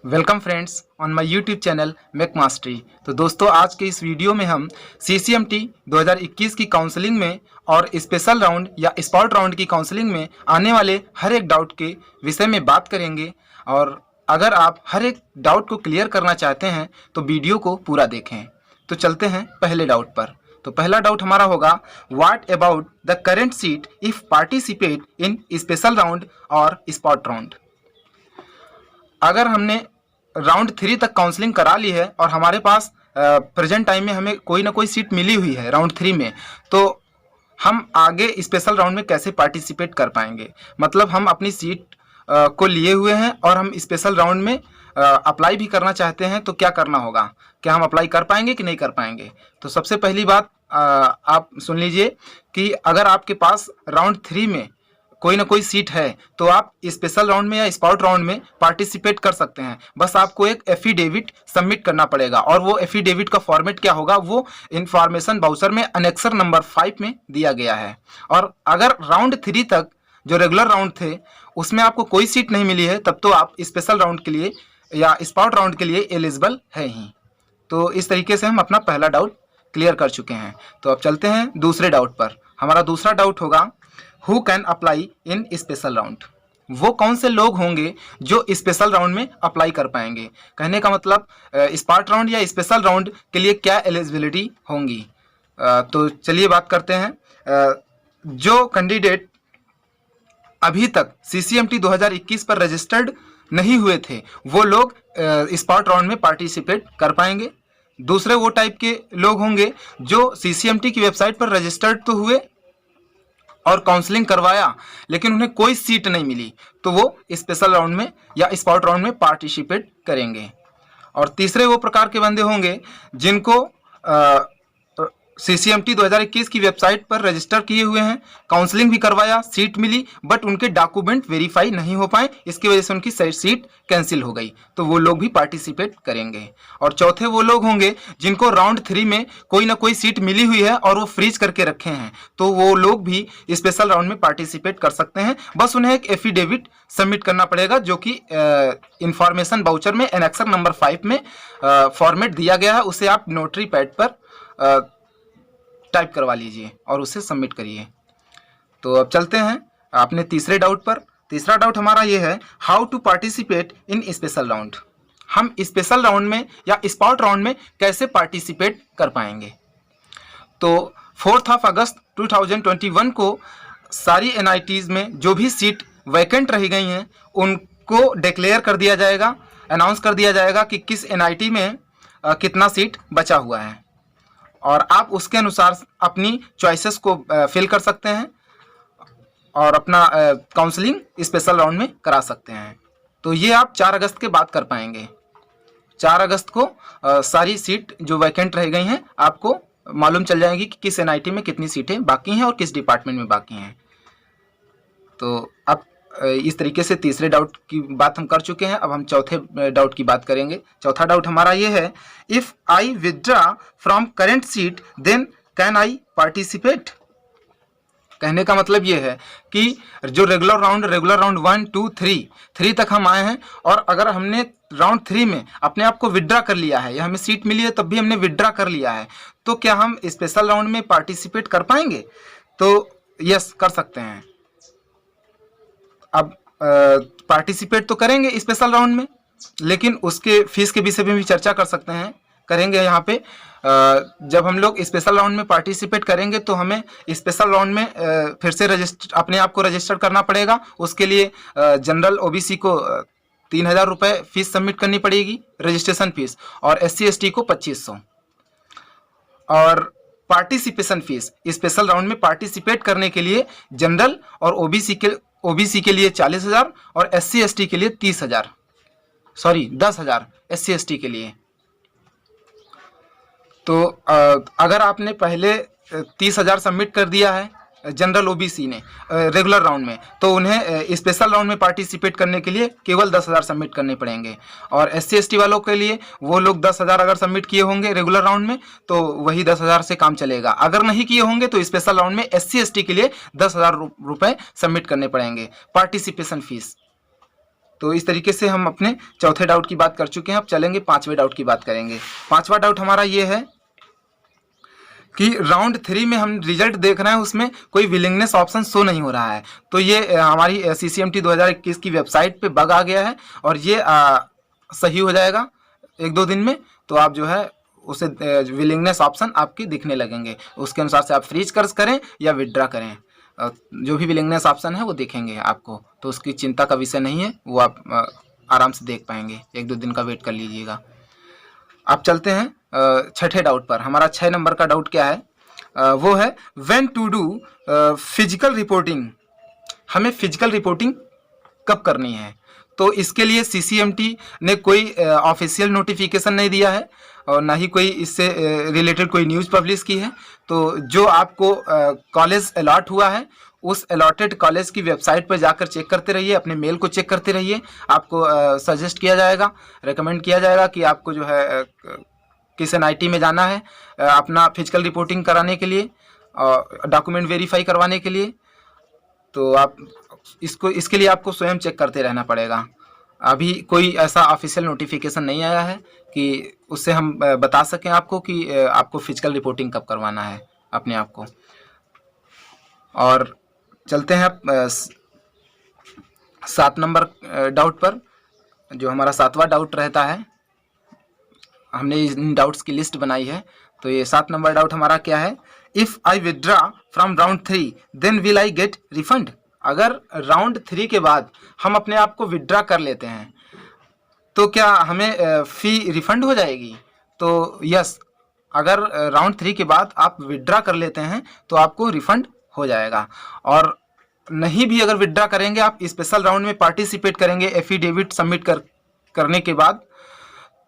Welcome friends on my YouTube channel make mastery. तो दोस्तों, आज के इस वीडियो में हम CCMT 2021 की काउंसलिंग में और स्पेशल राउंड या स्पॉट राउंड की काउंसलिंग में आने वाले हर एक डाउट के विषय में बात करेंगे। और अगर आप हर एक डाउट को क्लियर करना चाहते हैं तो वीडियो को पूरा देखें। तो चलते हैं पहले डाउट पर। तो पहला डाउट हमारा होगा, what about the current seat if participate in special round और स्पॉट राउंड। अगर हमने राउंड 3 तक काउंसलिंग करा ली है और हमारे पास प्रेजेंट टाइम में हमें कोई ना कोई सीट मिली हुई है राउंड 3 में, तो हम आगे स्पेशल राउंड में कैसे पार्टिसिपेट कर पाएंगे। मतलब हम अपनी सीट को लिए हुए हैं और हम स्पेशल राउंड में अप्लाई भी करना चाहते हैं, तो क्या करना होगा, क्या हम अप्लाई कर पाएंगे कि नहीं कर पाएंगे। तो सबसे पहली बात आप सुन लीजिए कि अगर आपके पास राउंड 3 में कोई ना कोई सीट है तो आप स्पेशल राउंड में या स्पॉट राउंड में पार्टिसिपेट कर सकते हैं। बस आपको एक एफिडेविट सबमिट करना पड़ेगा और वो एफिडेविट का फॉर्मेट क्या होगा, वो इंफॉर्मेशन बाउचर में अनेक्सर नंबर 5 में दिया गया है। और अगर राउंड 3 तक जो रेगुलर राउंड थे उसमें आपको कोई सीट नहीं मिली है, तब तो आप स्पेशल राउंड के लिए या स्पॉट राउंड के लिए एलिजिबल है ही। तो इस तरीके से हम अपना पहला डाउट क्लियर कर चुके हैं। तो अब चलते हैं दूसरे डाउट पर। हमारा दूसरा डाउट होगा, who can apply in special round. वो कौन से लोग होंगे जो स्पेशल राउंड में अप्लाई कर पाएंगे। कहने का मतलब स्पॉट राउंड या स्पेशल राउंड के लिए क्या एलिजिबिलिटी होंगी। तो चलिए बात करते हैं। जो कैंडिडेट अभी तक CCMT 2021 पर रजिस्टर्ड नहीं हुए थे वो लोग स्पॉट राउंड में पार्टिसिपेट कर पाएंगे। दूसरे वो टाइप के लोग होंगे जो CCMT की वेबसाइट पर रजिस्टर्ड तो हुए और काउंसलिंग करवाया लेकिन उन्हें कोई सीट नहीं मिली, तो वो स्पेशल राउंड में या स्पॉट राउंड में पार्टिसिपेट करेंगे। और तीसरे वो प्रकार के बंदे होंगे जिनको CCMT 2021 की वेबसाइट पर रजिस्टर किए हुए हैं, काउंसलिंग भी करवाया, सीट मिली, बट उनके डॉक्यूमेंट वेरीफाई नहीं हो पाए, इसकी वजह से उनकी सीट कैंसिल हो गई, तो वो लोग भी पार्टिसिपेट करेंगे। और चौथे वो लोग होंगे जिनको राउंड 3 में कोई ना कोई सीट मिली हुई है और वो फ्रीज करके रखे हैं, तो वो लोग भी स्पेशल राउंड में पार्टिसिपेट कर सकते हैं। बस उन्हें एक एफिडेविट सबमिट करना पड़ेगा जो कि इंफॉर्मेशन बाउचर में एनेक्सर नंबर 5 में फॉर्मेट दिया गया है, उसे आप नोटरी पैड पर टाइप करवा लीजिए और उसे सबमिट करिए। तो अब चलते हैं अपने तीसरे डाउट पर। तीसरा डाउट हमारा ये है, how to participate in special round. हम स्पेशल राउंड में या स्पॉट राउंड में कैसे पार्टिसिपेट कर पाएंगे। तो 4 अगस्त 2021 को सारी NITs में जो भी सीट वैकेंट रह गई हैं उनको डिक्लेयर कर दिया जाएगा, अनाउंस कर दिया जाएगा कि किस NIT में कितना सीट बचा हुआ है, और आप उसके अनुसार अपनी चॉइसेस को फिल कर सकते हैं और अपना काउंसलिंग स्पेशल राउंड में करा सकते हैं। तो ये आप 4 अगस्त के बाद कर पाएंगे। 4 अगस्त को सारी सीट जो वैकेंट रह गई हैं आपको मालूम चल जाएगी कि किस NIT में कितनी सीटें बाकी हैं और किस डिपार्टमेंट में बाकी हैं। तो अब इस तरीके से तीसरे डाउट की बात हम कर चुके हैं। अब हम चौथे डाउट की बात करेंगे। चौथा डाउट हमारा ये है, if I withdraw from current seat then can I participate. कहने का मतलब ये है कि जो रेगुलर राउंड 1, 2, 3 तक हम आए हैं और अगर हमने राउंड 3 में अपने आप को विड्रा कर लिया है या हमें सीट मिली है तब भी हमने विड्रा कर लिया है, तो क्या हम स्पेशल राउंड में पार्टिसिपेट कर पाएंगे। तो यस, कर सकते हैं। अब पार्टिसिपेट तो करेंगे स्पेशल राउंड में, लेकिन उसके फीस के विषय में भी चर्चा कर सकते हैं, करेंगे यहाँ पे। जब हम लोग स्पेशल राउंड में पार्टिसिपेट करेंगे तो हमें स्पेशल राउंड में फिर से अपने आप को रजिस्टर करना पड़ेगा। उसके लिए जनरल OBC को 3000 रुपये फीस सबमिट करनी पड़ेगी, रजिस्ट्रेशन फीस, और SC ST को 2500। और पार्टिसिपेशन फीस स्पेशल राउंड में पार्टिसिपेट करने के लिए जनरल और OBC के लिए 40,000 और SC ST के लिए 10,000 SC ST के लिए। तो अगर आपने पहले 30,000 सबमिट कर दिया है जनरल OBC ने रेगुलर राउंड में, तो उन्हें स्पेशल राउंड में पार्टिसिपेट करने के लिए केवल 10,000 सबमिट करने पड़ेंगे। और SC ST वालों के लिए वो लोग 10,000 अगर सबमिट किए होंगे रेगुलर राउंड में तो वही 10,000 से काम चलेगा। अगर नहीं किए होंगे तो स्पेशल राउंड में SC ST के लिए 10,000 रुपये सबमिट करने पड़ेंगे पार्टिसिपेशन फीस। तो इस तरीके से हम अपने चौथे डाउट की बात कर चुके हैं। अब चलेंगे पांचवें डाउट की बात करेंगे। पांचवा डाउट हमारा ये है कि राउंड 3 में हम रिजल्ट देख रहे हैं, उसमें कोई विलिंगनेस ऑप्शन शो नहीं हो रहा है। तो ये हमारी CCMT 2021 की वेबसाइट पे बग आ गया है और ये सही हो जाएगा 1-2 दिन में। तो आप जो है उसे विलिंगनेस ऑप्शन आपके दिखने लगेंगे, उसके अनुसार से आप फ्रीज कर्ज करें या विड्रा करें, जो भी विलिंगनेस ऑप्शन है वो दिखेंगे आपको। तो उसकी चिंता का विषय नहीं है, वो आप आराम से देख पाएंगे। 1-2 दिन का वेट कर लीजिएगा। आप चलते हैं छठे डाउट पर। हमारा 6 नंबर का डाउट क्या है, वो है when to do physical reporting. हमें फिजिकल रिपोर्टिंग कब करनी है? तो इसके लिए CCMT ने कोई ऑफिशियल नोटिफिकेशन नहीं दिया है और ना ही कोई इससे रिलेटेड कोई न्यूज़ पब्लिश की है। तो जो आपको कॉलेज अलॉट हुआ है, उस अलॉटेड कॉलेज की वेबसाइट पर जाकर चेक करते रहिए, अपने मेल को चेक करते रहिए। आपको सजेस्ट किया जाएगा, रेकमेंड किया जाएगा कि आपको जो है किस NIT में जाना है अपना फिजिकल रिपोर्टिंग कराने के लिए, डॉक्यूमेंट वेरीफाई करवाने के लिए। तो आप इसके लिए आपको स्वयं चेक करते रहना पड़ेगा। अभी कोई ऐसा ऑफिशियल नोटिफिकेशन नहीं आया है कि उससे हम बता सकें आपको कि आपको फिजिकल रिपोर्टिंग कब करवाना है अपने आप को। और चलते हैं 7 नंबर डाउट पर, जो हमारा 7वां डाउट रहता है। हमने इन डाउट्स की लिस्ट बनाई है। तो ये 7 नंबर डाउट हमारा क्या है, if I withdraw from round 3 then will I get refund. अगर राउंड 3 के बाद हम अपने आप को विड्रा कर लेते हैं तो क्या हमें फ़ी रिफंड हो जाएगी? तो यस, अगर राउंड 3 के बाद आप विड्रा कर लेते हैं तो आपको रिफंड हो जाएगा। और नहीं भी अगर विड्रा करेंगे, आप स्पेशल राउंड में पार्टिसिपेट करेंगे एफिडेविट सबमिट करने के बाद,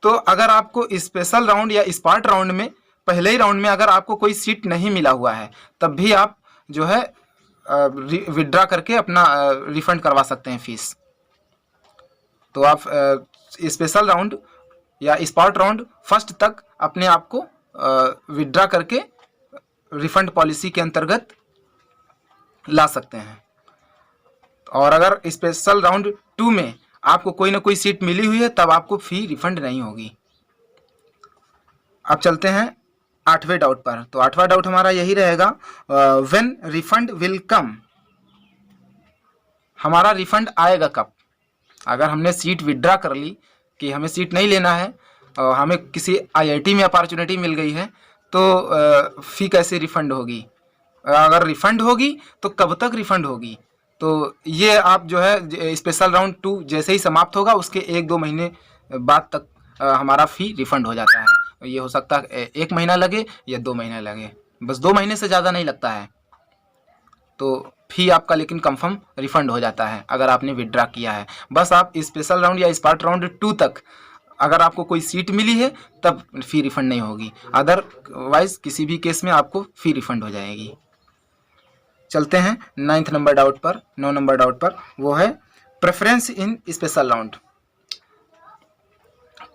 तो अगर आपको स्पेशल राउंड या स्पॉट राउंड में पहले ही राउंड में अगर आपको कोई सीट नहीं मिला हुआ है, तब भी आप जो है विड्रा करके अपना रिफंड करवा सकते हैं फीस। तो आप स्पेशल राउंड या स्पॉट राउंड फर्स्ट तक अपने आप को विड्रा करके रिफंड पॉलिसी के अंतर्गत ला सकते हैं। और अगर स्पेशल राउंड 2 में आपको कोई ना कोई सीट मिली हुई है, तब आपको फी रिफंड नहीं होगी। अब चलते हैं 8वें डाउट पर। तो 8वां डाउट हमारा यही रहेगा, व्हेन रिफंड विल कम। हमारा रिफंड आएगा कब? अगर हमने सीट विड्रा कर ली कि हमें सीट नहीं लेना है और हमें किसी IIT में अपॉर्चुनिटी मिल गई है, तो फ़ी कैसे रिफ़ंड होगी? अगर रिफ़ंड होगी तो कब तक रिफ़ंड होगी? तो ये आप जो है स्पेशल राउंड 2 जैसे ही समाप्त होगा उसके 1-2 महीने बाद तक हमारा फ़ी रिफ़ंड हो जाता है। ये हो सकता है 1 महीना लगे या 2 महीने लगे, बस 2 महीने से ज़्यादा नहीं लगता है। तो फ़ी आपका लेकिन कंफर्म रिफ़ंड हो जाता है अगर आपने विड्रा किया है। बस आप स्पेशल राउंड या स्पॉट राउंड 2 तक अगर आपको कोई सीट मिली है तब फ़ी रिफ़ंड नहीं होगी, अदरवाइज़ किसी भी केस में आपको फ़ी रिफ़ंड हो जाएगी। चलते हैं 9 नंबर डाउट पर, 9 नंबर डाउट पर, वो है प्रेफरेंस इन स्पेशल राउंड।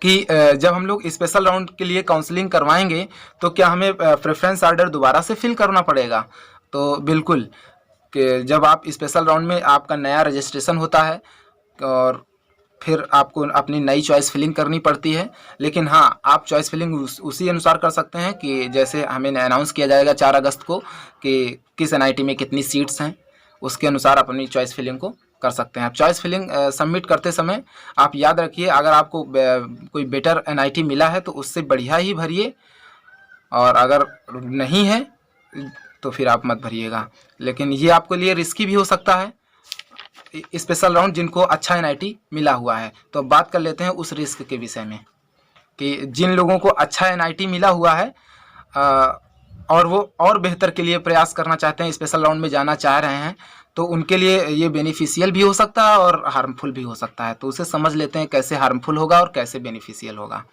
कि जब हम लोग स्पेशल राउंड के लिए काउंसलिंग करवाएंगे तो क्या हमें प्रेफरेंस ऑर्डर दोबारा से फिल करना पड़ेगा? तो बिल्कुल, कि जब आप स्पेशल राउंड में आपका नया रजिस्ट्रेशन होता है और फिर आपको अपनी नई चॉइस फिलिंग करनी पड़ती है। लेकिन हाँ, आप चॉइस फिलिंग उसी अनुसार कर सकते हैं कि जैसे हमें अनाउंस किया जाएगा 4 अगस्त को कि किस NIT में कितनी सीट्स हैं, उसके अनुसार अपनी चॉइस फिलिंग को कर सकते हैं। आप चॉइस फिलिंग सबमिट करते समय आप याद रखिए, अगर आपको कोई बेटर NIT मिला है तो उससे बढ़िया ही भरिए, और अगर नहीं है तो फिर आप मत भरिएगा। लेकिन ये आपके लिए रिस्की भी हो सकता है स्पेशल राउंड जिनको अच्छा NIT मिला हुआ है। तो अब बात कर लेते हैं उस रिस्क के विषय में कि जिन लोगों को अच्छा NIT मिला हुआ है और वो और बेहतर के लिए प्रयास करना चाहते हैं, स्पेशल राउंड में जाना चाह रहे हैं, तो उनके लिए ये बेनिफिशियल भी हो सकता है और हार्मफुल भी हो सकता है। तो उसे समझ लेते हैं कैसे हार्मफुल होगा और कैसे बेनिफिशियल होगा।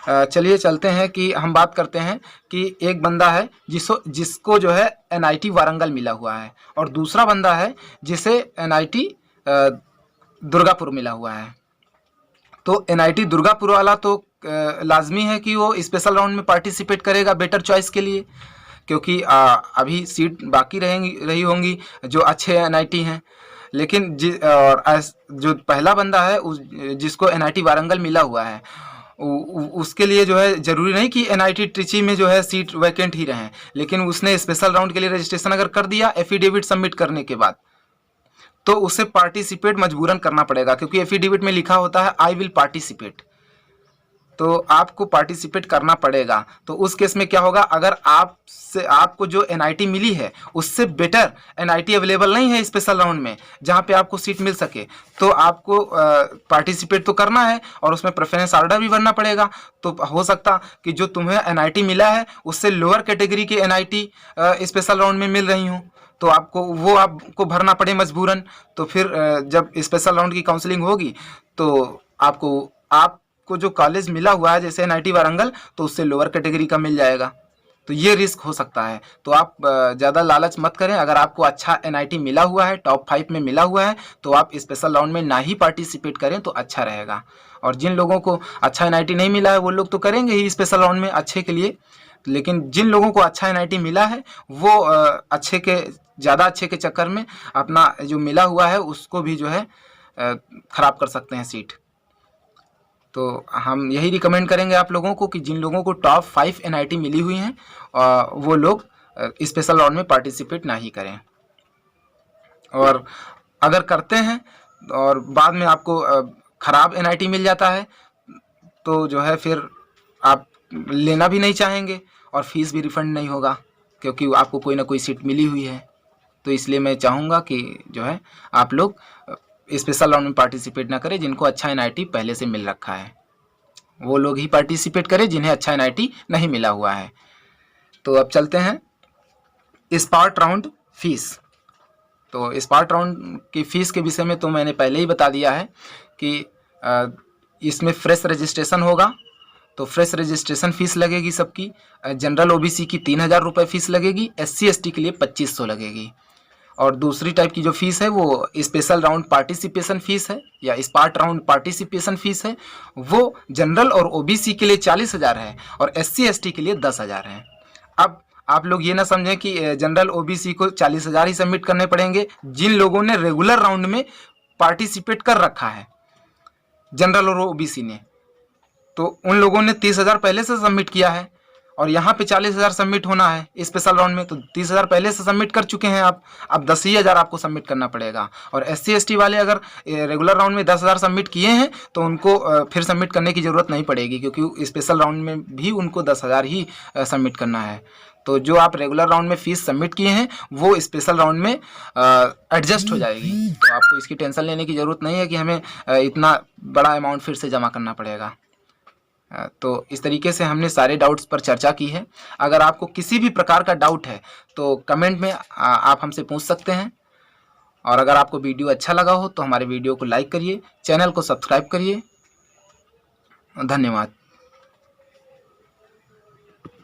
चलिए चलते हैं कि हम बात करते हैं कि एक बंदा है जिसको जो है NIT वारंगल मिला हुआ है और दूसरा बंदा है जिसे NIT दुर्गापुर मिला हुआ है। तो NIT दुर्गापुर वाला तो लाजमी है कि वो स्पेशल राउंड में पार्टिसिपेट करेगा बेटर चॉइस के लिए, क्योंकि अभी सीट बाकी रही होंगी जो अच्छे NIT हैं। लेकिन जो पहला बंदा है जिसको NIT वारंगल मिला हुआ है उसके लिए जो है ज़रूरी नहीं कि NIT ट्रिची में जो है सीट वैकेंट ही रहें, लेकिन उसने स्पेशल राउंड के लिए रजिस्ट्रेशन अगर कर दिया एफिडेविट सबमिट करने के बाद, तो उसे पार्टिसिपेट मजबूरन करना पड़ेगा, क्योंकि एफिडेविट में लिखा होता है आई विल पार्टिसिपेट, तो आपको पार्टिसिपेट करना पड़ेगा। तो उस केस में क्या होगा, अगर आपको जो NIT मिली है उससे बेटर NIT अवेलेबल नहीं है स्पेशल राउंड में जहां पे आपको सीट मिल सके, तो आपको पार्टिसिपेट तो करना है और उसमें प्रेफरेंस ऑर्डर भी भरना पड़ेगा। तो हो सकता कि जो तुम्हें NIT मिला है उससे लोअर कैटेगरी के NIT स्पेशल राउंड में मिल रही हूँ, तो आपको भरना पड़े मजबूरन। तो फिर जब स्पेशल राउंड की काउंसलिंग होगी तो आपको जो कॉलेज मिला हुआ है जैसे NIT वारंगल, तो उससे लोअर कैटेगरी का मिल जाएगा, तो ये रिस्क हो सकता है। तो आप ज़्यादा लालच मत करें। अगर आपको अच्छा NIT मिला हुआ है, टॉप 5 में मिला हुआ है, तो आप स्पेशल राउंड में ना ही पार्टिसिपेट करें तो अच्छा रहेगा। और जिन लोगों को अच्छा NIT नहीं मिला है वो लोग तो करेंगे ही स्पेशल राउंड में अच्छे के लिए, लेकिन जिन लोगों को अच्छा NIT मिला है वो ज़्यादा अच्छे के चक्कर में अपना जो मिला हुआ है उसको भी जो है ख़राब कर सकते हैं सीट। तो हम यही रिकमेंड करेंगे आप लोगों को कि जिन लोगों को टॉप 5 NIT मिली हुई हैं वो लोग स्पेशल राउंड में पार्टिसिपेट ना ही करें। और अगर करते हैं और बाद में आपको ख़राब NIT मिल जाता है तो जो है फिर आप लेना भी नहीं चाहेंगे और फीस भी रिफ़ंड नहीं होगा, क्योंकि आपको कोई ना कोई सीट मिली हुई है। तो इसलिए मैं चाहूँगा कि जो है आप लोग स्पेशल राउंड में पार्टिसिपेट ना करें। जिनको अच्छा NIT पहले से मिल रखा है वो लोग ही पार्टिसिपेट करें, जिन्हें अच्छा NIT नहीं मिला हुआ है। तो अब चलते हैं स्पार्ट राउंड फीस। तो स्पार्ट राउंड की फ़ीस के विषय में तो मैंने पहले ही बता दिया है कि इसमें फ्रेश रजिस्ट्रेशन होगा, तो फ्रेश रजिस्ट्रेशन फ़ीस लगेगी सबकी। जनरल OBC की 3,000 रुपये फ़ीस लगेगी, SC ST के लिए 2,500 लगेगी। और दूसरी टाइप की जो फ़ीस है वो स्पेशल राउंड पार्टिसिपेशन फ़ीस है या स्पार्ट राउंड पार्टिसिपेशन फ़ीस है, वो जनरल और OBC के लिए 40,000 है और SC ST के लिए 10,000 है। अब आप लोग ये ना समझें कि जनरल OBC को 40,000 ही सबमिट करने पड़ेंगे। जिन लोगों ने रेगुलर राउंड में पार्टिसिपेट कर रखा है जनरल और OBC ने, तो उन लोगों ने 30,000 पहले से सबमिट किया है और यहाँ पे 40,000 सबमिट होना है स्पेशल राउंड में, तो 30,000 पहले से सबमिट कर चुके हैं आप। अब 10,000 आपको सबमिट करना पड़ेगा। और SC ST वाले अगर रेगुलर राउंड में 10,000 सबमिट किए हैं तो उनको फिर सबमिट करने की ज़रूरत नहीं पड़ेगी, क्योंकि स्पेशल राउंड में भी उनको 10,000 ही सबमिट करना है। तो जो आप रेगुलर राउंड में फ़ीस सबमिट किए हैं वो स्पेशल राउंड में एडजस्ट हो जाएगी। तो आपको इसकी टेंशन लेने की ज़रूरत नहीं है कि हमें इतना बड़ा अमाउंट फिर से जमा करना पड़ेगा। तो इस तरीके से हमने सारे डाउट्स पर चर्चा की है। अगर आपको किसी भी प्रकार का डाउट है तो कमेंट में आप हमसे पूछ सकते हैं। और अगर आपको वीडियो अच्छा लगा हो तो हमारे वीडियो को लाइक करिए, चैनल को सब्सक्राइब करिए। धन्यवाद।